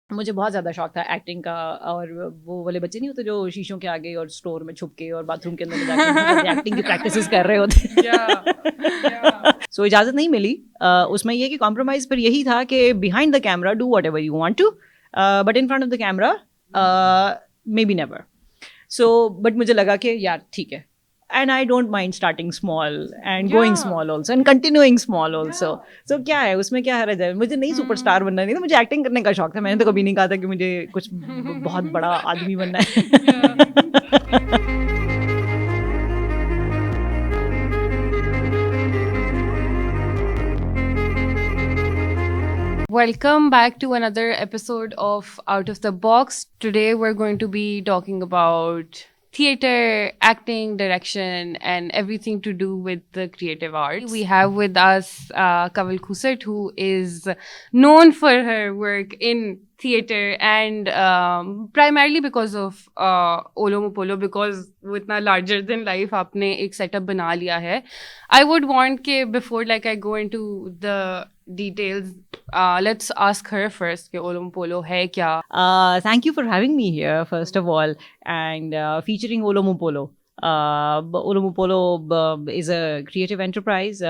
मुझे बहुत ज़्यादा शौक था एक्टिंग का, और वो वाले बच्चे नहीं होते जो शीशों के आगे और स्टोर में छुप के और बाथरूम के अंदर में जाके बहुत ज़्यादा एक्टिंग की प्रैक्टिसेस कर रहे होते। सो इजाज़त नहीं मिली। उसमें ये कि कॉम्प्रोमाइज़ पर यही था कि behind the camera do whatever you want to, but in front of the camera maybe never. So but मुझे लगा कि यार ठीक है, and I don't mind starting small and going small also and continuing small also. So क्या है उसमें, क्या हर्ज है? मुझे नहीं सुपरस्टार बनना नहीं था, मुझे एक्टिंग करने का शौक था। मैंने तो कभी नहीं कहा था कि मुझे कुछ बहुत बड़ा आदमी बनना है। Welcome back to another episode of Out of the Box. Today we're going to be talking about theatre, acting, direction, and everything to do with the creative arts. We have with us Kawal Khusat, who is known for her work in theatre and primarily because of Olo Mopolo, because वो इतना larger than life आपने एक setup बना लिया है. I would want कि before like I go into the details, let's ask her first कि Olo Mopolo है क्या. Thank you for having me here, first of all, and featuring Olomopolo. Olomopolo is a creative enterprise.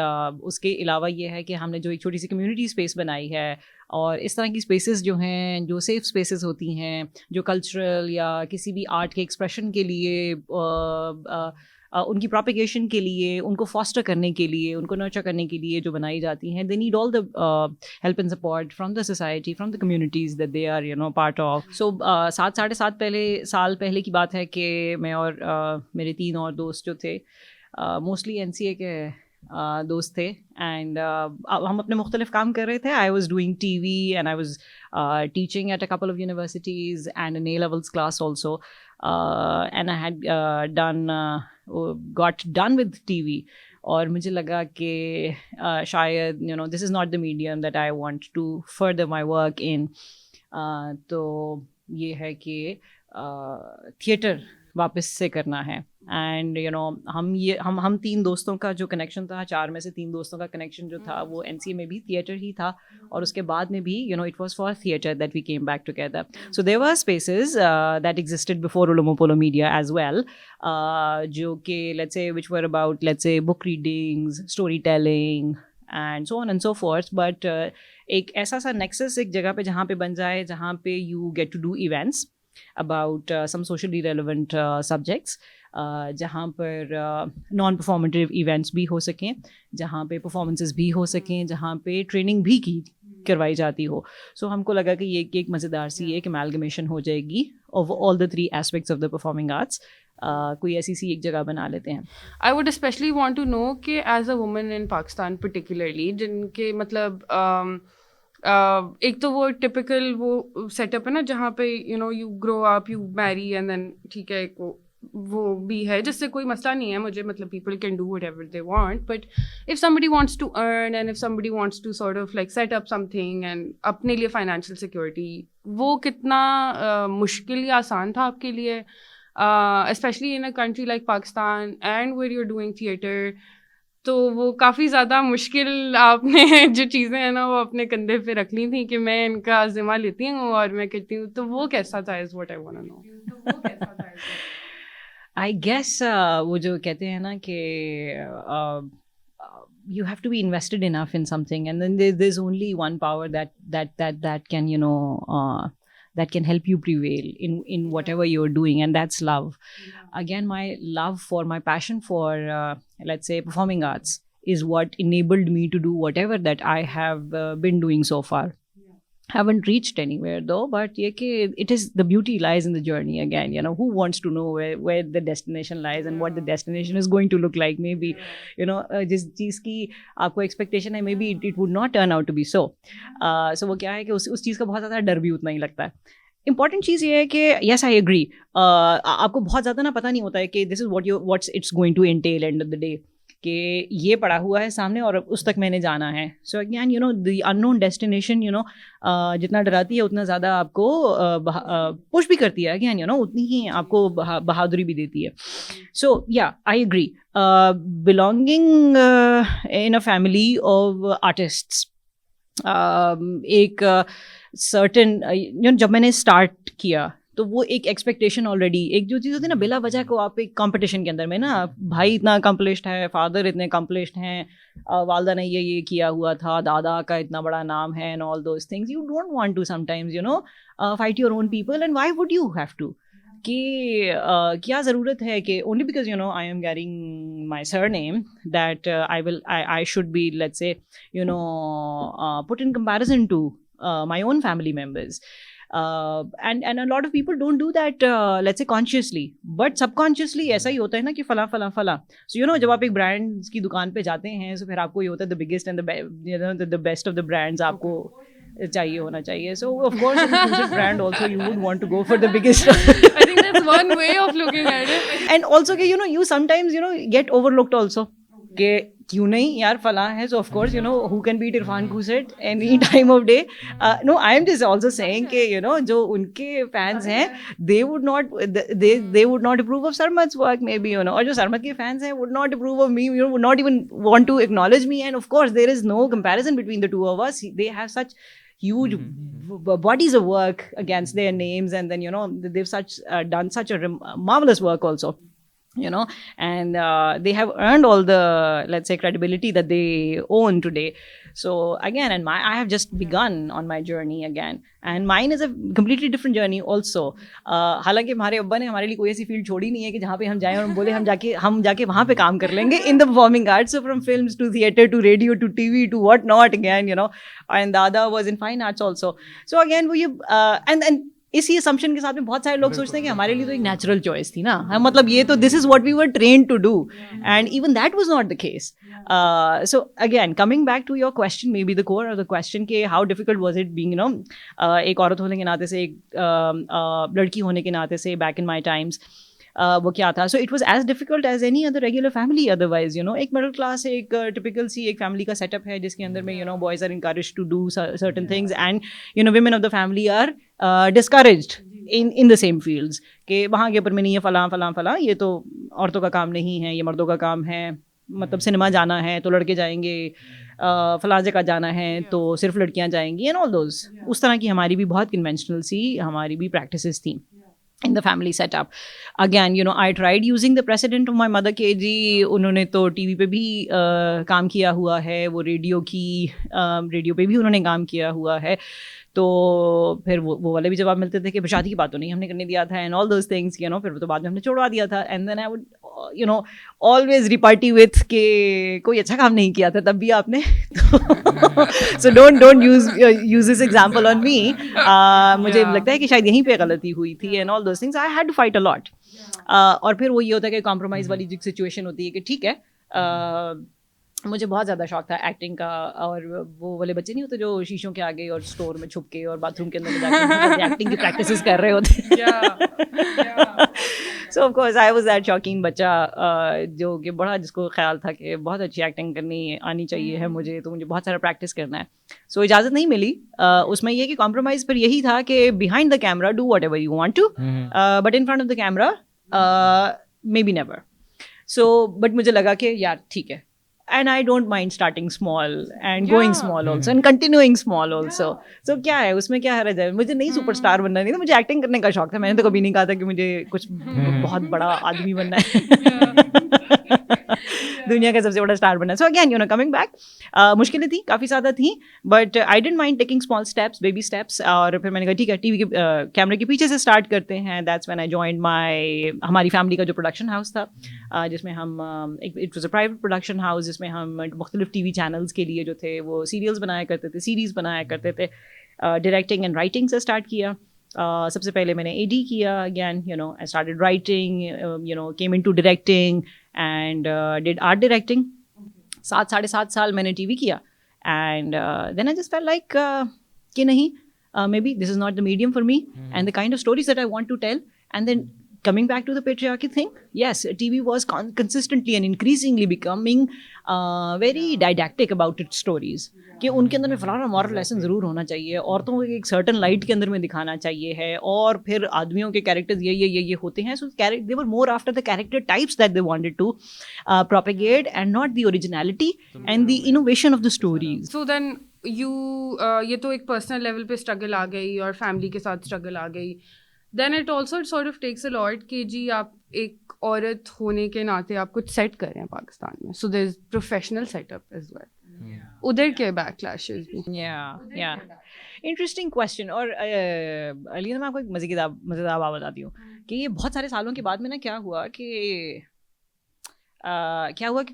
उसके अलावा ये है कि हमने जो एक छोटी सी कम्युनिटी स्पेस बनाई है, और इस तरह की स्पेसेस जो हैं, जो सेफ स्पेसेस होती हैं, जो कल्चरल या किसी भी आर्ट के एक्सप्रेशन के लिए, उनकी प्रोपिगेशन के लिए, उनको फॉस्टर करने के लिए, उनको नर्चर करने के लिए जो बनाई जाती हैं, they need all the help and support from the society, from the communities that they are part of. So 7 साढ़े 7 साल पहले की बात है कि मैं और मेरे 3 और दोस्त जो थे, मोस्टली NCA के दोस्त थे, एंड हम अपने मुख्तलिफ काम कर रहे थे. I was doing TV and I was teaching at a couple of universities and an A-levels class also, and I had got done with TV. और मुझे लगा कि शायद this is not the medium that I want to further my work in. तो ये है कि theatre वापस से करना है. एंड हम 3 दोस्तों का जो कनेक्शन था, 4 में से 3 दोस्तों का कनेक्शन जो था, वो NCA में भी थिएटर ही था, और उसके बाद में भी it was for theatre that we came back together. So there were spaces that existed before Olomopolo media as well, जो कि let's say which were about let's say book readings, story telling and so on and so forth. बट एक ऐसा सा nexus एक जगह पे जहाँ पे बन जाए, जहाँ पे you get to do events about some socially relevant subjects, जहाँ पर नॉन परफॉर्मेटिव इवेंट्स भी हो सकें, जहाँ पे परफॉर्मेंसेस भी हो सकें, जहाँ पे ट्रेनिंग भी की करवाई जाती हो. सो हमको लगा कि ये एक मज़ेदार सी एक अमेलगमेशन हो जाएगी of all the 3 aspects of the performing arts. कोई ऐसी सी एक जगह बना लेते हैं. I would especially want to know कि as a woman in Pakistan particularly, जिनके मतलब एक तो वो टिपिकल वो सेटअप है ना, जहाँ पे you grow up, you marry and then ठीक है, एक वो भी है जिससे कोई मसला नहीं है मुझे, मतलब people can do whatever they want. But if somebody wants to earn and if somebody wants to sort of like set up something and अपने लिए फाइनेंशियल सिक्योरिटी, वो कितना मुश्किल या आसान था आपके लिए, especially in a country like Pakistan and where you are doing theatre? तो वो काफ़ी ज़्यादा मुश्किल आपने जो चीज़ें हैं ना, वो अपने कंधे पे रख ली थी कि मैं इनका ज़िम्मा लेती हूँ और मैं करती हूँ. तो वो कैसा था, is what I want to know. I guess वो जो कहते हैं ना कि you have to be invested enough in something, and then there's only one power that can that can help you prevail in whatever you're doing, and that's love. Again, my love for, my passion for let's say performing arts is what enabled me to do whatever that I have been doing so far. Haven't reached anywhere though, but it is, the beauty lies in the journey. Again, who wants to know where the destination lies and what the destination is going to look like? Maybe जिस चीज़ की आपको expectation है, maybe it would not turn out to be so. So वो क्या है कि उस चीज़ का बहुत ज़्यादा डर भी उतना ही लगता है. इंपॉर्टेंट चीज़ ये है कि येस आई एग्री, आपको बहुत ज़्यादा ना पता नहीं होता है कि this is what's it's going to entail end of the day, कि ये पड़ा हुआ है सामने और उस तक मैंने जाना है. So again the unknown destination जितना डराती है उतना ज़्यादा आपको पुश भी करती है. अगेन उतनी ही आपको बहादुरी भी देती है. So yeah I agree, belonging in a family of artists, एक सर्टेन जब मैंने स्टार्ट किया तो वो एक एक्सपेक्टेशन ऑलरेडी, एक जो चीज़ होती है ना बिला वजह को आप एक कंपटीशन के अंदर में ना, भाई इतना अकम्पलिश्ड है, फादर इतने अकम्पलिश्ड हैं, वालदा ने ये किया हुआ था, दादा का इतना बड़ा नाम है and all those things, you don't want to sometimes fight your own people and why would you have to कि क्या ज़रूरत है कि only because I am carrying my surname that I should be let's say put in comparison to my own family members, and a lot of people don't do that, let's say consciously, but subconsciously ऐसा ही होता है ना कि फला फला फला. So जब आप एक ब्रांड्स की दुकान पे जाते हैं तो फिर आपको ये होता है the biggest and the best of the brands आपको चाहिए होना चाहिए. So of course in a music brand also you would want to go for the biggest. I think that's one way of looking at it. And also कि you sometimes get overlooked also कि क्यों नहीं यार फला है. So of course who can beat Irfan Khuset any time of day. No, I am just also saying कि जो उनके fans हैं they would not approve of Sarmad's work maybe, और जो Sarmad के fans हैं would not approve of me, would not even want to acknowledge me. And of course there is no comparison between the two of us. They have such huge bodies of work against their names, and then they've done such a marvelous work also. And they have earned all the, let's say, credibility that they own today. So again, and I have just begun on my journey again, and mine is a completely different journey also. हालांकि हमारे अब्बा ने हमारे लिए कोई ऐसी field छोड़ी नहीं है कि जहाँ पे हम जाएं और हम बोले हम जाके वहाँ पे काम कर लेंगे in the performing arts. So from films to theatre to radio to TV to what not again, and Dada was in fine arts also. So again वो ये and इसी असम्पशन के साथ में बहुत सारे लोग सोचते हैं कि हमारे लिए तो एक नेचुरल चॉइस थी ना, मतलब ये तो this is what we were trained to do, and even that was not the case. So again coming back to your question, maybe the core of the question के how difficult was it being एक औरत होने के नाते से, एक लड़की होने के नाते से बैक इन माई टाइम्स, वो क्या था. So it was as difficult as any other regular family otherwise. एक मिडिल क्लास, एक टिपिकल सी एक फैमिली का सेटअप है जिसके अंदर में boys are encourage to do certain things, and women of the family are discouraged in the same fields कि वहाँ के ऊपर में नहीं है फला, ये तो औरतों का काम नहीं है, ये मर्दों का काम है. मतलब सिनेमा जाना है तो लड़के जाएंगे, फलां जगह जाना है तो सिर्फ लड़कियाँ जाएंगी, एंड ऑल दोज. उस तरह की हमारी भी बहुत कन्वेंशनल सी हमारी भी प्रैक्टिसेस थी in the family setup. Again, I tried using the precedent of my mother के जी, उन्होंने तो टीवी पे भी काम किया हुआ है, वो रेडियो पे भी उन्होंने काम किया हुआ है. तो फिर वो वाले भी जवाब मिलते थे कि शादी की बात तो नहीं हमने करने दिया था, एंड ऑल दोज थिंग्स, फिर तो बाद में हमने छोड़वा दिया था. And then I would always repartee with के कोई अच्छा काम नहीं किया था तब भी आपने. So don't use this example on me. मुझे लगता है कि शायद यहीं पे गलती हुई थी, and all those things I had to fight a lot. और फिर वो ये होता है कि कॉम्प्रोमाइज़ वाली जो सिचुएशन होती है कि ठीक है, मुझे बहुत ज़्यादा शौक था एक्टिंग का, और वो वाले बच्चे नहीं होते जो शीशों के आगे और स्टोर में छुप के और बाथरूम के अंदर जाके एक्टिंग की प्रैक्टिसेस कर रहे होते. सो of course I was that शौकीन बच्चा जो कि बड़ा, जिसको ख्याल था कि बहुत अच्छी एक्टिंग करनी आनी चाहिए है मुझे, तो मुझे बहुत सारा प्रैक्टिस करना है. सो इजाज़त नहीं मिली. उसमें ये कि कॉम्प्रोमाइज़ पर यही था कि behind the camera do whatever you want to, but in front of the camera maybe never. So but मुझे लगा कि यार ठीक है, and I don't mind starting small and going small also and continuing small also. So क्या है उसमें, क्या हर्ज है. मुझे नहीं सुपरस्टार बनना नहीं था, मुझे एक्टिंग करने का शौक था. मैंने तो कभी नहीं कहा था कि मुझे कुछ बहुत बड़ा आदमी बनना है, दुनिया का सबसे बड़ा स्टार बनना है. सो अगेन कमिंग बैक, मुश्किलें थी, काफ़ी ज़्यादा थी, but I didn't mind taking small steps, baby steps. और फिर मैंने कहा ठीक है, टीवी के कैमरे के पीछे से स्टार्ट करते हैं. दैट्स व्हेन आई जॉइंड हमारी फैमिली का जो प्रोडक्शन हाउस था, जिसमें हम it was a private production house, जिसमें हम मुख्तलिफ टीवी चैनल्स के लिए जो थे वो सीरियल्स बनाया करते थे, सीरीज़ बनाया करते थे. डायरेक्टिंग एंड राइटिंग से स्टार्ट किया. सबसे पहले मैंने AD किया. Again I started writing, came into directing and did art directing. 7-7.5 साल मैंने TV किया. And then I just felt like कि नहीं, maybe this is not the medium for me and the kind of stories that I want to tell. And then coming back to the patriarchy thing, yes, TV was consistently and increasingly becoming very didactic about its stories. कि उनके अंदर में फलाना moral lesson ज़रूर होना चाहिए, औरतों को एक सर्टन लाइट के अंदर में दिखाना चाहिए है, और फिर आदमियों के कैरेक्टर्स ये होते हैं. So they were more after the character types that they wanted to propagate and not the originality and the innovation of the stories. So then ये तो एक पर्सनल लेवल पे स्ट्रगल आ गई और फैमिली के साथ स्ट्रगल आ गई, then it also sort of takes a lot कि जी आप एक औरत होने के नाते आप कुछ सेट कर रहे हैं पाकिस्तान में, so there is professional setup as well, उधर के बैकलैशेस भी। या इंटरेस्टिंग क्वेश्चन। और अलीना, मैं आपको एक मज़ेदार बात बताती हूँ कि ये बहुत सारे सालों के बाद में ना क्या हुआ कि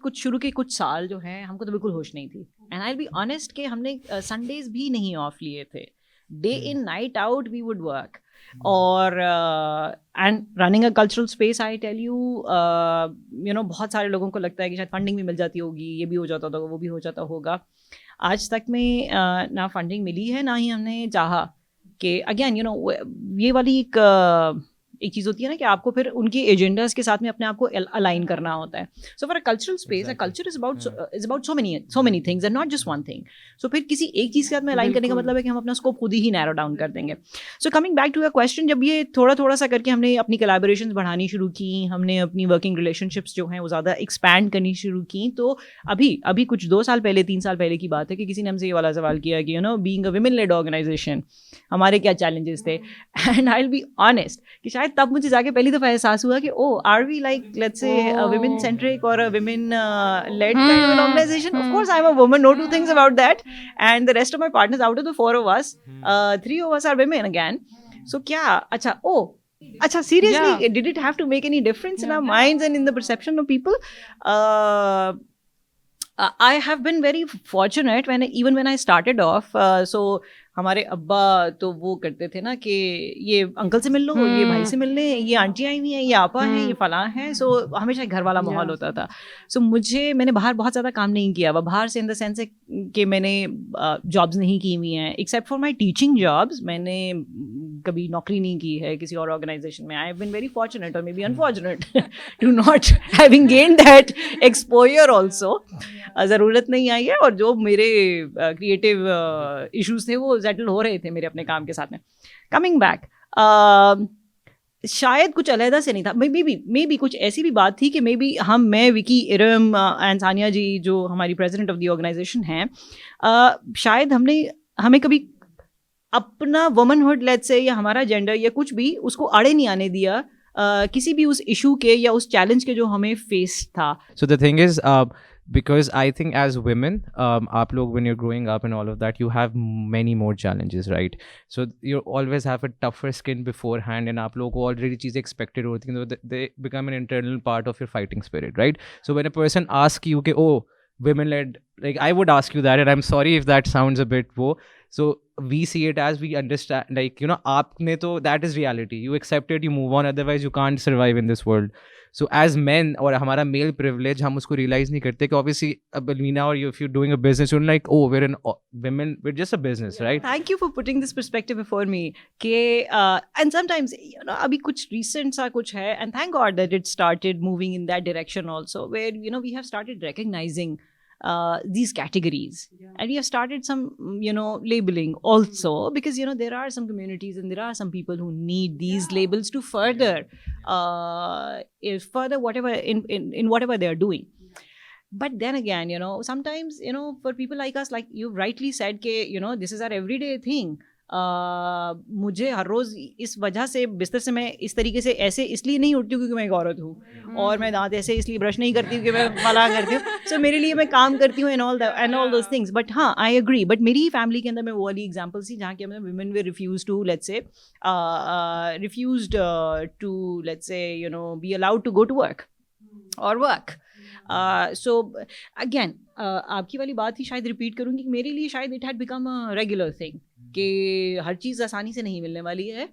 कुछ शुरू के कुछ साल जो हैं हमको तो बिल्कुल होश नहीं थी, एंड आई बी ऑनेस्ट कि हमने संडेज भी नहीं ऑफ लिए थे, day in night out we would work, और and running a cultural space, I tell you बहुत सारे लोगों को लगता है कि शायद फंडिंग भी मिल जाती होगी, ये भी हो जाता होगा, वो भी हो जाता होगा। आज तक में ना फंडिंग मिली है, ना ही हमने चाहा कि अगेन ये वाली एक चीज़ होती है ना कि आपको फिर उनके एजेंडाज के साथ में अपने आप को अलाइन करना होता है। So for a cultural space, a culture is about so many things and not just one thing. So फिर किसी एक चीज़ के साथ में अलाइन करने का मतलब है कि हम अपना स्कोप खुद ही नैरो डाउन कर देंगे। So coming back to a question, जब ये थोड़ा सा करके हमने अपनी कोलैबोरेशंस बढ़ानी शुरू की, हमने अपनी वर्किंग रिलेशनशिप्स जो हैं वो ज़्यादा एक्सपैंड करनी शुरू की, तो अभी कुछ 2 साल पहले 3 साल पहले की बात है कि किसी ने हमसे ये वाला सवाल किया कि being a women led organization हमारे क्या चैलेंजेस थे, and I will be honest कि शायद तब मुझे जाके पहली दफ़ा एहसास हुआ कि are we like let's say a women centric और a women led kind of organization. Of course I am a woman, know two things about that, and the rest of my partners, out of the 4 of us, 3 of us are women again. So क्या अच्छा seriously, did it have to make any difference in our minds and in the perception of people? I have been very fortunate even when I started off. So हमारे अब्बा तो वो करते थे ना कि ये अंकल से मिल लो, ये भाई से मिलने, ये आंटी आई हुई हैं, ये आपा हैं, ये फलां हैं। सो हमेशा घर वाला माहौल होता था। सो मैंने बाहर बहुत ज़्यादा काम नहीं किया हुआ, बाहर से इन द सेंस है कि मैंने जॉब्स नहीं की हुई हैं, except for my teaching jobs. मैंने कभी नौकरी नहीं की है किसी और ऑर्गेनाइजेशन में। I have been very fortunate और maybe unfortunate to not having gain that exposure also. ज़रूरत नहीं आई है, और जो मेरे क्रिएटिव इश्यूज थे वो सेटल हो रहे थे मेरे अपने काम के साथ में। कमिंग बैक, शायद कुछ अलहदा से नहीं था, मे बी कुछ ऐसी भी बात थी कि मैं विकी, इरम एंड सानिया जी जो हमारी प्रेसिडेंट ऑफ द ऑर्गेनाइजेशन हैं, शायद हमें कभी अपना वुमनहुड लेट्स से या हमारा जेंडर या कुछ भी उसको आड़े नहीं आने दिया किसी भी उस इशू के या उस चैलेंज के जो हमें फेस था। So the thing is because I think as women, aap log, when you're growing up and all of that, you have many more challenges, right? So you always have a tougher skin beforehand, and aap log ko already cheeze expected hoti hain, so they become an internal part of your fighting spirit, right? So when a person asks you ke women led, like I would ask you that, and I'm sorry if that sounds a bit so we see it as, we understand, like aapne to, that is reality, you accept it, you move on, otherwise you can't survive in this world. So as men, और हमारा male privilege, हम उसको realize नहीं करते कि obviously Alina, or if you're doing a business, you're like, we're women, we're just a business, right? Thank you for putting this perspective before me कि and sometimes अभी कुछ recent सा कुछ है, and thank God that it started moving in that direction also, where we have started recognizing these categories, and we have started some labeling also, because there are some communities and there are some people who need these labels to further whatever in whatever they are doing. But then again, sometimes for people like us, like you rightly said ke this is our everyday thing. मुझे हर रोज़ इस वजह से बिस्तर से मैं इस तरीके से ऐसे इसलिए नहीं उठती हूँ क्योंकि मैं एक औरत हूँ, और मैं दांत ऐसे इसलिए ब्रश नहीं करती हूँ कि मैं फला करती हूँ। सो मेरे लिए मैं काम करती हूँ and all those things. But हाँ, आई एग्री, बट मेरी फैमिली के अंदर मैं वो वाली एग्जाम्पल थी जहाँ के women were refused to let's say be allowed to go to work or work. So again, आपकी वाली बात ही शायद रिपीट करूँगी कि मेरे लिए शायद it had become a regular thing कि हर चीज़ आसानी से नहीं मिलने वाली है,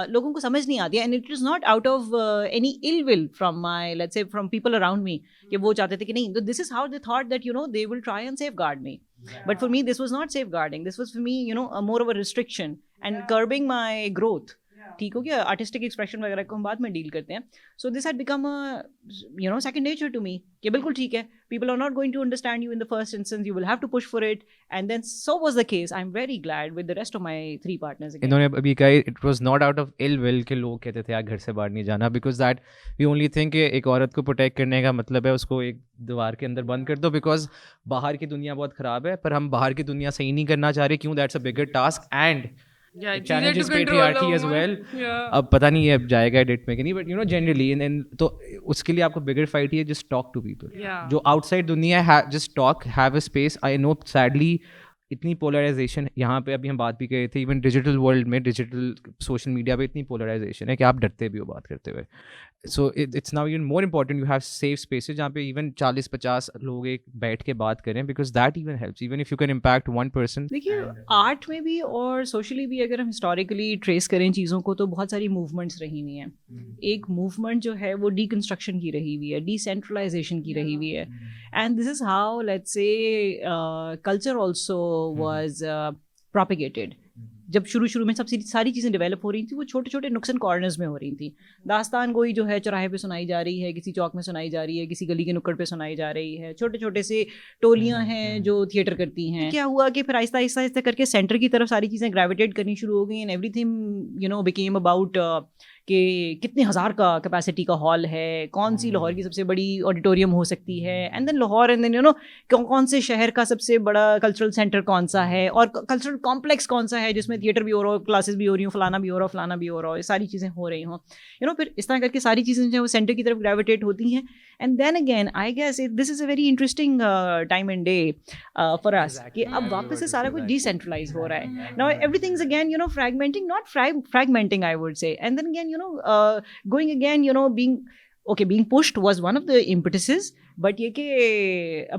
लोगों को समझ नहीं आती है, and it is not out of any ill will from my let's say from people around me कि वो चाहते थे कि नहीं, तो this is how they thought that they will try and safeguard me, but for me this was not safeguarding, this was for me more of a restriction and curbing my growth. ठीक हो गया, artistic expression वगैरह को हम बाद में deal करते हैं. So this had become second nature to me कि बिल्कुल ठीक है, people are not going to understand you in the first instance, you will have to push for it, and then so was the case. I'm very glad with the rest of my 3 partners again. इन्होंने अभी कहा it was not out of ill will के लोग कहते थे यार घर से बाहर नहीं जाना, because that we only think कि एक औरत को प्रोटेक्ट करने का मतलब है उसको एक दीवार के अंदर बंद कर दो, बिकॉज बाहर की दुनिया बहुत ख़राब है, पर हम बाहर की दुनिया सही नहीं करना चाह रहे. क्यों? That's a bigger task and challenges patriarchy as well. अब पता नहीं है अब जाएगा एडिट में कि नहीं, बट यू नो जनरली तो उसके लिए आपको बिगर फाइट ही है, जस्ट टॉक टू पीपल. जो आउटसाइड दुनिया है, just talk, have a space. I know sadly इतनी पोलराइजेशन यहाँ पे, अभी हम बात भी कर रहे थे, इवन डिजिटल वर्ल्ड में, डिजिटल सोशल मीडिया पे इतनी पोलराइजेशन है कि आप डरते भी हो बात करते हुए. So it's now even more important you have safe spaces जहाँ पे इवन 40-50 लोग एक बैठ के बात करें, because that even helps, even if you can impact one person. देखिए आर्ट में भी और सोशली भी अगर हम हिस्टोरिकली ट्रेस करें चीज़ों को, तो बहुत सारी मूवमेंट्स रही हुई हैं. एक मूवमेंट जो है वो डीकंस्ट्रक्शन की रही हुई है, डिसेंट्रलाइजेशन की रही हुई है, and this is how let's say culture also was propagated. जब शुरू में सबसे सारी चीज़ें डेवलप हो रही थी, वो छोटे छोटे नुक्सन कॉर्नर्स में हो रही थी. दास्तान गोई जो है चौराहे पे सुनाई जा रही है, किसी चौक में सुनाई जा रही है, किसी गली के नुक्कड़ पे सुनाई जा रही है. छोटे छोटे से टोलियां हैं जो थिएटर करती हैं. क्या हुआ कि फिर आहिस्ता आहिस्ता करके सेंटर की तरफ सारी चीज़ें ग्रेविटेट करनी शुरू हो गई, एंड एवरीथिंग बिकेम अबाउट कि कितने हज़ार का कैपेसिटी का हॉल है, कौन सी लाहौर की सबसे बड़ी ऑडिटोरियम हो सकती है, and then Lahore, and then कौन से शहर का सबसे बड़ा कल्चरल सेंटर कौन सा है, और कल्चरल कॉम्प्लेक्स कौन सा है जिसमें थिएटर भी हो रहा हो, क्लासेस भी हो रही हो, फलाना भी हो रहा हो, फलाना भी हो रहा हो, ये सारी चीज़ें हो रही हों. फिर इस तरह करके सारी चीज़ें जो है वो सेंटर की तरफ ग्रेविटेट होती हैं. And then again I guess this is a very interesting time and day for us कि अब वापस से सारा कुछ डिसेंट्रलाइज हो रहा है. Now everything is again fragmenting, not fragmenting I would say, and then again going again, being pushed was one of the impetuses, but ये कि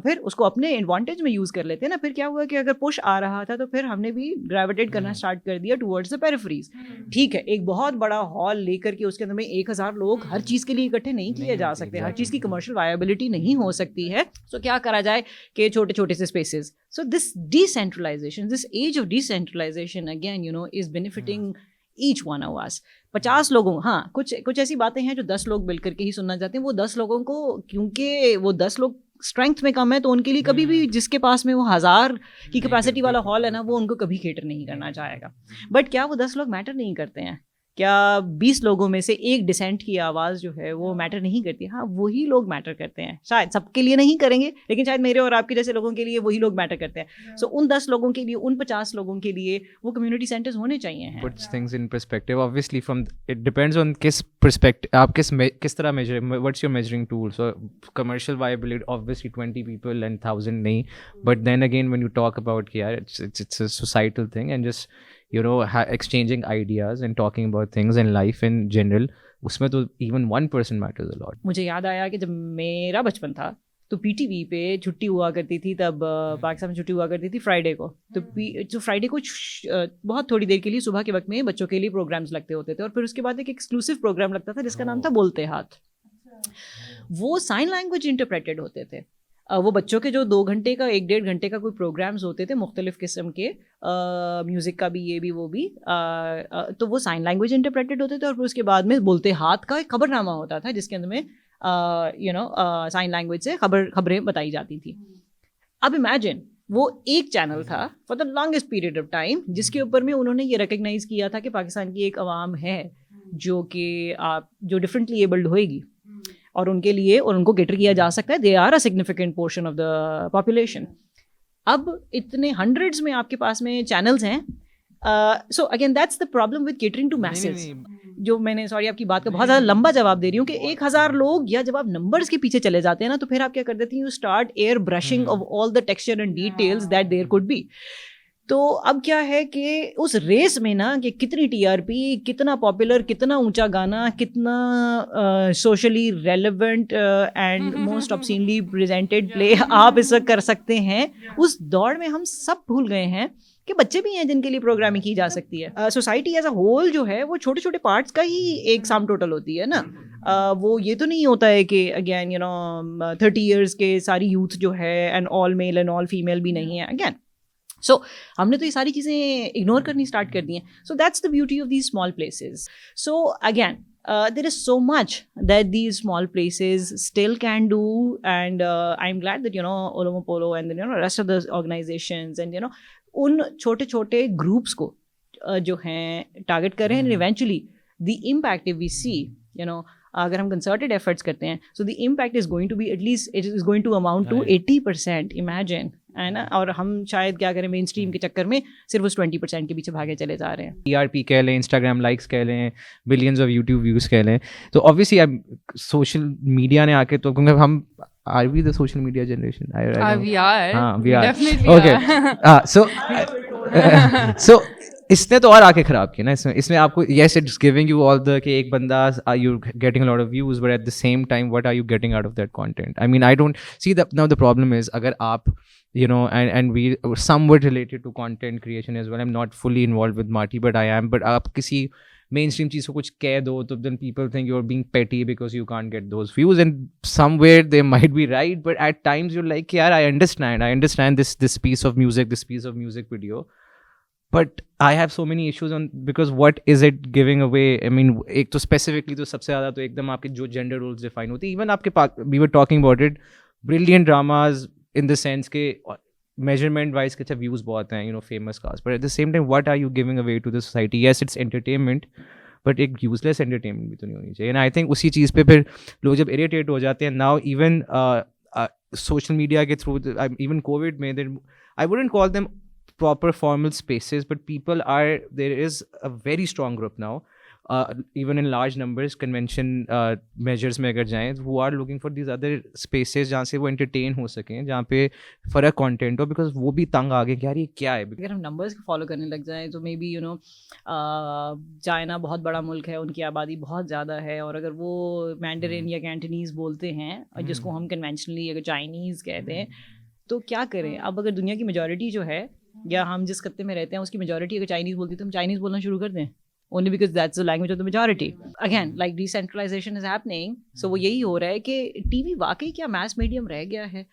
फिर उसको अपने एडवांटेज में यूज़ कर लेते हैं ना. फिर क्या हुआ कि अगर पुश आ रहा था तो फिर हमने भी ग्रेविटेट करना स्टार्ट कर दिया टुवर्ड्स द पेरिफेरीज. ठीक है, एक बहुत बड़ा हॉल लेकर के उसके अंदर में 1000 लोग हर चीज़ के लिए इकट्ठे नहीं किए जा सकते, हर चीज़ की कमर्शियल वायबिलिटी नहीं हो सकती है. सो क्या करा जाए कि छोटे छोटे से spaces. So this decentralization, this age of decentralization again is benefiting each one of us. 50 लोगों, हाँ कुछ ऐसी बातें हैं जो 10 लोग मिल करके ही सुनना चाहते हैं. वो 10 लोगों को, क्योंकि वो 10 लोग स्ट्रेंथ में कम है, तो उनके लिए कभी भी जिसके पास में वो 1000 की कैपेसिटी वाला हॉल है ना, वो उनको कभी केटर नहीं करना चाहेगा. बट क्या वो 10 लोग मैटर नहीं करते हैं? क्या 20 लोगों में से एक डिसेंट की आवाज़ जो है वो मैटर नहीं करती? हाँ, वही लोग मैटर करते हैं. शायद सबके लिए नहीं करेंगे, लेकिन शायद मेरे और आपके जैसे लोगों के लिए वही लोग मैटर करते हैं. सो उन 10 लोगों के लिए, उन 50 लोगों के लिए वो कम्युनिटी सेंटर्स होने चाहिए. Puts things in perspective. Obviously, it depends on किस perspective आप किस तरह measure. What's your measuring tool? So commercial viability, obviously 20 people and 1000 नहीं. But then again, when you talk about it's a societal thing, and just exchanging ideas and talking about things in life in general, उसमें तो even one person matters a lot. मुझे याद आया कि जब मेरा बचपन था तो पीटीवी पे छुट्टी हुआ करती थी, तब पाकिस्तान में छुट्टी हुआ करती थी फ्राइडे को. तो फ्राइडे को बहुत थोड़ी देर के लिए सुबह के वक्त में बच्चों के लिए प्रोग्राम्स लगते होते थे, और फिर उसके बाद एक एक्सक्लूसिव प्रोग्राम लगता था जिसका नाम था बोलते हाथ. वो साइन लैंग्वेज इंटरप्रेटेड होते थे. वो बच्चों के जो 2 घंटे का 1-1.5 घंटे का कोई प्रोग्राम्स होते थे मुख्तलिफ किस्म के, म्यूज़िक का भी, ये भी वो भी, तो वो साइन लैंग्वेज इंटरप्रेटेड होते थे. और फिर उसके बाद में बोलते हाथ का एक खबरनामा होता था जिसके अंदर में साइन लैंग्वेज से खबरें बताई जाती थी. अब इमेजिन वो एक चैनल था for the longest period of time, जिसके ऊपर में उन्होंने ये रिकग्नाइज़ किया था कि पाकिस्तान की एक अवाम है जो डिफरेंटली एबल्ड होएगी, और उनके लिए और उनको कैटर किया जा सकता है. They are a significant portion of the population. अब इतने हंड्रेड्स में आपके पास में चैनल्स हैं. So again that's the problem with catering to message. जो मैंने, सॉरी आपकी बात का बहुत ज़्यादा लंबा जवाब दे रही हूँ कि 1000 लोग, या जब आप नंबर्स के पीछे चले जाते हैं ना, तो फिर आप क्या कर देते हैं, you start air brushing off all the texture and details that there could be. तो अब क्या है कि उस रेस में ना कि कितनी टीआरपी, कितना पॉपुलर, कितना ऊंचा गाना, कितना socially relevant and most obscenely presented play आप इस वक्त कर सकते हैं, उस दौड़ में हम सब भूल गए हैं कि बच्चे भी हैं जिनके लिए प्रोग्रामिंग की जा सकती है. सोसाइटी एज अ होल जो है वो छोटे छोटे पार्ट्स का ही एक सम टोटल होती है ना. वो ये तो नहीं होता है कि अगेन 30 years के सारी यूथ जो है and all male and all female भी नहीं है. अगेन सो हमने तो ये सारी चीज़ें इग्नोर करनी स्टार्ट कर दी हैं. So that's the beauty of these small places. So again there is so much that these small places still can do, and I'm glad that Olomo Polo and then rest of the organizations and उन छोटे छोटे groups को जो हैं target कर रहे हैं. And eventually the impact if we see अगर हम कंसर्टेड एफर्ट्स करते हैं, so the impact is going to be at least it is going to amount to 80%. Imagine, है ना. और हम शायद क्या करें, मेन स्ट्रीम के चक्कर में सिर्फ उस 20% के पीछे भागे चले जा रहे हैं. TRP कह लें, इंस्टाग्राम लाइक्स कह लें, बिलियंस ऑफ यूट्यूब व्यूज़ कह लें. तो ऑब्वियसली अब सोशल मीडिया ने आके तो, क्योंकि हम are we the social media generation? We are. We are. Definitely okay. So इसने तो और आके खराब किया ना. इसमें आपको yes it's giving you all the कि एक बंदा you're getting a lot of views, but at the same time what are you getting out of that content? I mean I don't see that. Now the problem is अगर आप and we somewhat related to content creation as well. I'm not fully involved with Marty, but I am. But आप किसी main stream चीज़ को कुछ कह दो तो then people think you're being petty because you can't get those views, and somewhere they might be right, but at times you're like, yeah, I understand this piece of music video, but I have so many issues on because what is it giving away? I mean एक तो specifically तो सबसे ज़्यादा तो एकदम आपके जो gender roles define होती है. even आपके we were talking about it, brilliant dramas in the sense के measurement wise के अच्छा views बहुत हैं, famous cast, but at the same time what are you giving away to the society? Yes it's entertainment, but एक useless entertainment भी तो नहीं होनी चाहिए. and I think उसी चीज़ पे फिर लोग जब irritate हो जाते हैं. now even social media के through even COVID में I wouldn't call them proper formal spaces, but there is a very strong group now, even in large numbers, convention measures में अगर जाएं, who are looking for these other spaces जहाँ से वो entertain हो सकें, जहाँ पे फर्क content हो, because वो भी तंग आ गए कि यार ये क्या है. अगर हम numbers को follow करने लग जाएं तो maybe चाइना बहुत बड़ा मुल्क है, उनकी आबादी बहुत ज़्यादा है, और अगर वो मैंडरिन या कैंटनीज़ बोलते हैं, जिसको हम कन्वेंशनली अगर चाइनीज़ कहते हैं, तो क्या करें. अब अगर दुनिया की मेजॉरिटी जो है, या हम जिस खत्ते में रहते हैं उसकी मेजॉरिटी अगर चाइनीज़ बोलती है तो हम चाइनीज़ बोलना शुरू कर दें, only because that's the language of the majority. Again, like decentralization is happening, so वो यही हो रहा है कि टीवी वाकई क्या मैस मीडियम रह गया है.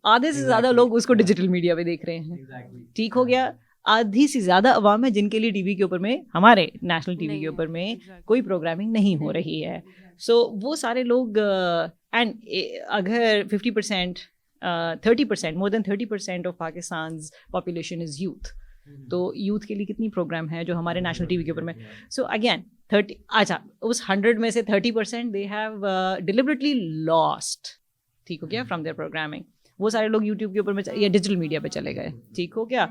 आधे से ज़्यादा लोग उसको डिजिटल मीडिया पे देख रहे हैं. ठीक हो गया. आधी से ज़्यादा अवाम है जिनके लिए टीवी के ऊपर में, हमारे नेशनल टीवी के ऊपर में कोई प्रोग्रामिंग नहीं हो रही है. सो वो सारे लोग एंड अगर 50% 30%, more than 30% of Pakistan's population is youth. तो यूथ के लिए कितनी प्रोग्राम है जो हमारे नेशनल टीवी के ऊपर में. सो अगेन 30, अच्छा उस 100 में से 30% दे हैव डिलिबरेटली लॉस्ट. ठीक हो गया फ्रॉम देयर प्रोग्रामिंग. वो सारे लोग यूट्यूब के ऊपर में या डिजिटल मीडिया पे चले गए. ठीक हो गया.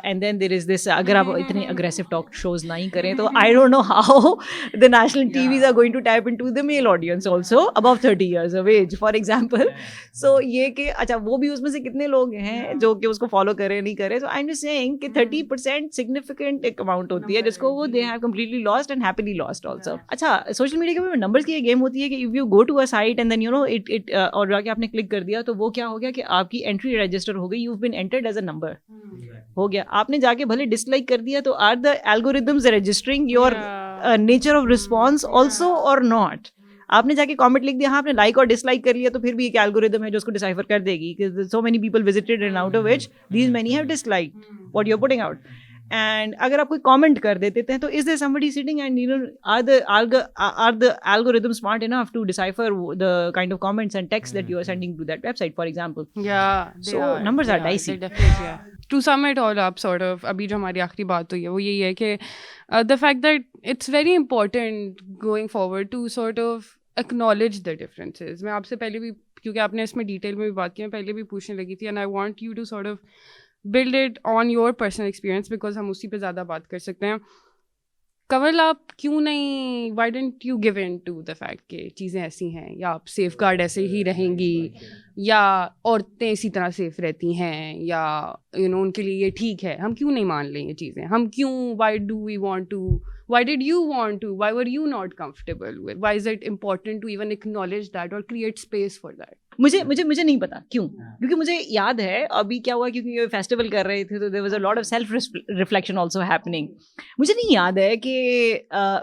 And then there is this, अगर आप इतने अग्रेसिव टॉक शोज नहीं करें तो I don't know how the national TVs are going to tap into the male audience also above 30 years of age for example. So ये कि अच्छा वो भी उसमें से कितने लोग हैं जो कि उसको फॉलो करें नहीं करें. So I am just saying कि 30% सिग्निफिकेंट एक अमाउंट होती है जिसको वो they have completely lost and happily lost also. अच्छा सोशल मीडिया के ऊपर नंबर्स की ये गेम होती है कि if you go to a site and then it और जाके आपने क्लिक कर दिया तो वो क्या हो गया कि आपकी एंट्री रजिस्टर हो गई, you have been entered as a number. हो गया. आपने जाके भले डिसलाइक कर दिया तो are the algorithms registering your nature of response also और नॉट. आपने जाके कमेंट लिख दिया, हाँ आपने लाइक और डिसलाइक कर लिया, तो फिर भी एक एल्गोरिथम है जो उसको डिसाइफर कर देगी कि so many people visited and out of which these many have dislike what you are putting out. एंड अगर आप कोई कमेंट कर देते हैं तो is there somebody sitting and are the algorithm smart enough to decipher the kind of comments and text that you are sending to that website, for example? Numbers are dicey. To sum it all up, sort of, अभी जो हमारी आखिरी बात हुई है वो यही है कि the fact that it's very important going forward to sort of acknowledge the differences. मैं आपसे पहले भी, क्योंकि आपने इसमें डिटेल में भी बात की, मैं पहले भी पूछने लगी थी, and I want you to sort of build it on your personal experience because हम उसी पे ज़्यादा बात कर सकते हैं. कंवल, आप क्यों नहीं, why didn't you give in to the fact कि चीज़ें ऐसी हैं, या आप सेफ गार्ड ऐसे ही रहेंगी, या औरतें इसी तरह सेफ रहती हैं, या उनके लिए ये ठीक है. हम क्यों नहीं मान लें ये चीज़ें? हम क्यों, why did you want to, why were you not comfortable with, why is it important to even acknowledge that or create space for that? मुझे नहीं पता क्यों, क्योंकि मुझे याद है अभी क्या हुआ, क्योंकि ये फेस्टिवल कर रहे थे तो there was a lot of self reflection also happening. मुझे नहीं याद है कि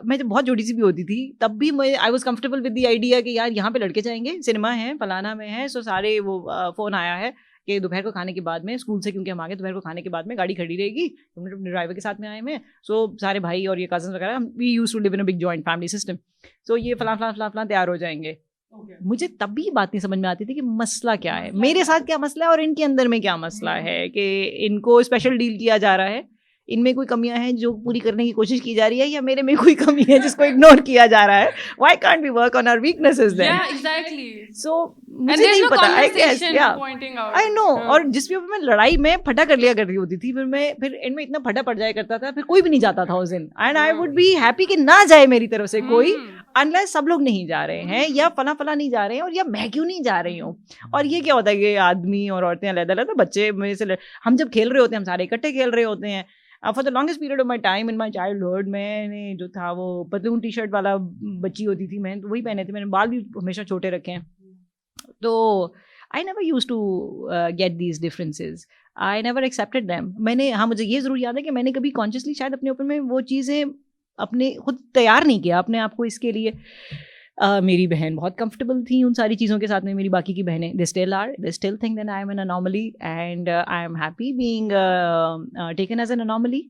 मैं जब बहुत छोटी सी भी होती थी तब भी I was comfortable with the idea कि यार यहाँ पे लड़के जाएंगे, सिनेमा है, फलाना में है, सो सारे वो फ़ोन आया है कि दोपहर को खाने के बाद में स्कूल से, क्योंकि हम आगे दोपहर को खाने के बाद में गाड़ी खड़ी रहेगी, हम अपने ड्राइवर के साथ में आए हैं, सो सारे भाई और ये कजन वगैरह, we used to live in a big joint family system, so ये फलां तैयार हो जाएंगे। मुझे तभी बात नहीं समझ में आती थी कि मसला क्या है, मेरे साथ क्या मसला है और इनके अंदर में क्या मसला है, कि इनको स्पेशल डील किया जा रहा है, इनमें कोई कमियां हैं जो पूरी करने की कोशिश की जा रही है, या मेरे में कोई कमी है जिसको इग्नोर किया जा रहा है। Why can't we work on our weaknesses then? Yeah, exactly. So मुझे नहीं पता, I guess, yeah, I know। और जिस भी मैं लड़ाई में फटा कर लिया करती होती थी, फिर एंड में इतना फटा पड़ जाया करता था, फिर कोई भी नहीं जाता था उस दिन, and I would be happy कि ना जाए मेरी तरफ से कोई, अनलेस सब लोग नहीं जा रहे हैं, या फला नहीं जा रहे हैं, और या मैं क्यों नहीं जा रही हूँ। और ये क्या होता है कि आदमी और औरतें अलग-अलग, बच्चे मेरे से, हम जब खेल रहे होते हैं, हम सारे इकट्ठे खेल रहे होते हैं। For the longest period of my time in my childhood, मैंने जो था वो पतलून टी शर्ट वाला बच्ची होती थी, मैंने तो वही पहने थे, मैंने बाल भी हमेशा छोटे रखे हैं, तो I never use to get these differences, I never accepted them. मैंने, हाँ मुझे ये ज़रूर याद है कि मैंने कभी कॉन्शियसली शायद अपने ऊपर में वो चीज़ें अपने खुद तैयार नहीं किया अपने आप को इसके लिए। मेरी बहन बहुत कंफर्टेबल थी उन सारी चीज़ों के साथ में, मेरी बाकी की बहनें they still think that I am an anomaly, and I am happy being taken as an anomaly.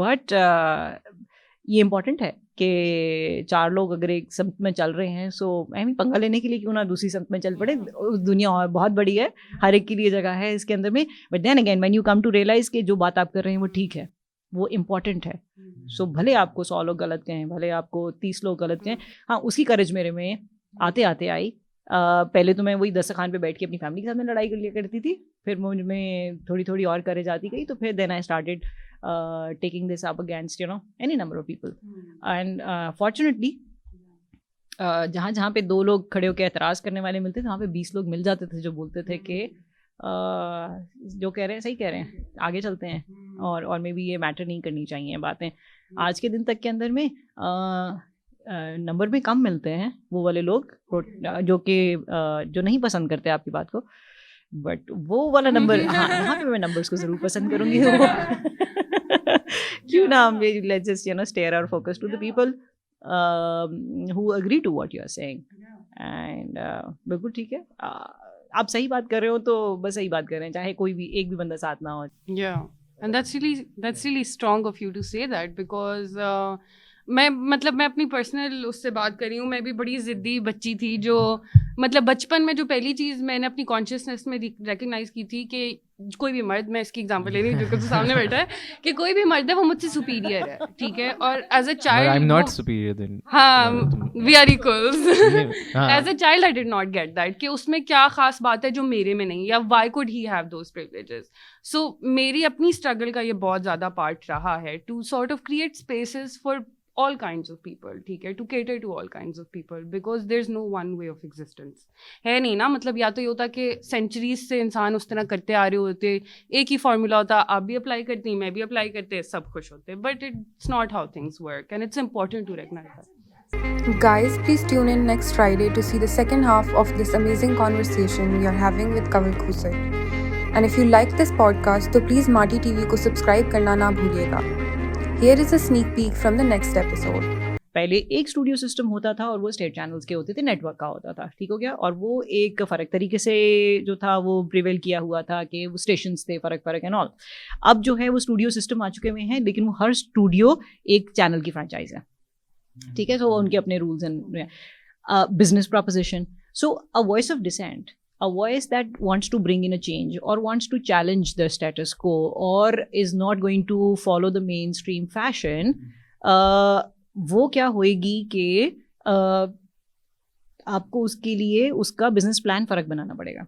But ये इम्पॉर्टेंट है कि चार लोग अगर एक संत में चल रहे हैं, सो आई मीन पंगा लेने के लिए क्यों ना दूसरी संत में चल पड़े, दुनिया और बहुत बड़ी है, हर एक के लिए जगह है इसके अंदर में। But then again when you come to realize कि जो बात आप कर रहे हैं वो ठीक है, वो इम्पॉर्टेंट है, सो भले आपको 100 लोग गलत कहें, भले आपको 30 लोग गलत कहें, हाँ उसकी करेज मेरे में आते आते आई। पहले तो मैं वही दस्तरखान पे बैठ के अपनी फैमिली के साथ में लड़ाई कर लिया करती थी, फिर मुझ में थोड़ी थोड़ी और करेज आती गई, तो फिर then I started taking this up against any number of people, and fortunately जहाँ जहाँ पे 2 लोग खड़े होकर एतराज़ करने वाले मिलते थे, वहाँ पे 20 लोग मिल जाते थे जो बोलते थे कि जो कह रहे हैं सही कह रहे हैं, आगे चलते हैं, और मे बी ये मैटर नहीं करनी चाहिए बातें। आज के दिन तक के अंदर में नंबर में कम मिलते हैं वो वाले लोग जो कि जो नहीं पसंद करते आपकी बात को, बट वो वाला नंबर, हाँ यहाँ पे मैं नंबर्स को ज़रूर पसंद करूँगी। क्यों ना, let's just steer our focus to the people who agree to what you are saying, and बिल्कुल ठीक है, आप सही बात कर रहे हो तो बस सही बात कर रहे हैं, चाहे कोई भी एक भी बंदा साथ ना हो। Yeah, and that's really strong of you to say that, because मैं अपनी पर्सनल उससे बात कर रही हूँ। मैं भी बड़ी ज़िद्दी बच्ची थी, जो मतलब बचपन में जो पहली चीज़ मैंने अपनी कॉन्शियसनेस में रिकग्नाइज़ की थी कि कोई भी मर्द, मैं इसकी एग्जांपल ले रही हूँ जो कि सामने बैठा है, कि कोई भी मर्द है वो मुझसे सुपीरियर है, ठीक है, और as a child I am not superior then, हाँ we are equals. As a child I did not get that कि उसमें क्या खास बात है जो मेरे में नहीं, या why could he have those privileges. So मेरी अपनी स्ट्रगल का ये बहुत ज़्यादा पार्ट रहा है to sort of create spaces for all kinds of people, ठीक है, to cater to all kinds of people, because there's no one way of existence है नहीं ना। मतलब या तो ये होता कि सेंचुरीज से इंसान उस तरह करते आ रहे होते, एक ही फार्मूला होता, आप भी अप्लाई करती, मैं भी अप्लाई करते, सब खुश होते, but it's not how things work, and it's important to recognize that. Guys, please tune in next Friday to see the second half of this amazing conversation we are having with Kanwal Khusar. And if you like this podcast, तो please Marti TV को subscribe करना ना भूलिएगा. Here is a sneak peek from the next episode. पहले एक studio system होता था और वो स्टेट चैनल्स के होते थे, नेटवर्क का होता था, ठीक हो गया, और वो एक फ़र्क तरीके से जो था वो प्रिवेल किया हुआ था कि वो स्टेशंस थे फ़र्क एंड ऑल। अब जो है वो स्टूडियो सिस्टम आ चुके हुए हैं, लेकिन वो हर स्टूडियो एक चैनल की फ्रेंचाइज है, ठीक है, तो उनके अपने rules and business proposition. So a voice of dissent, a voice that wants to bring in a change or wants to challenge the status quo or is not going to follow the mainstream fashion, वो क्या होएगी कि आपको उसके लिए उसका business plan फ़र्क बनाना पड़ेगा।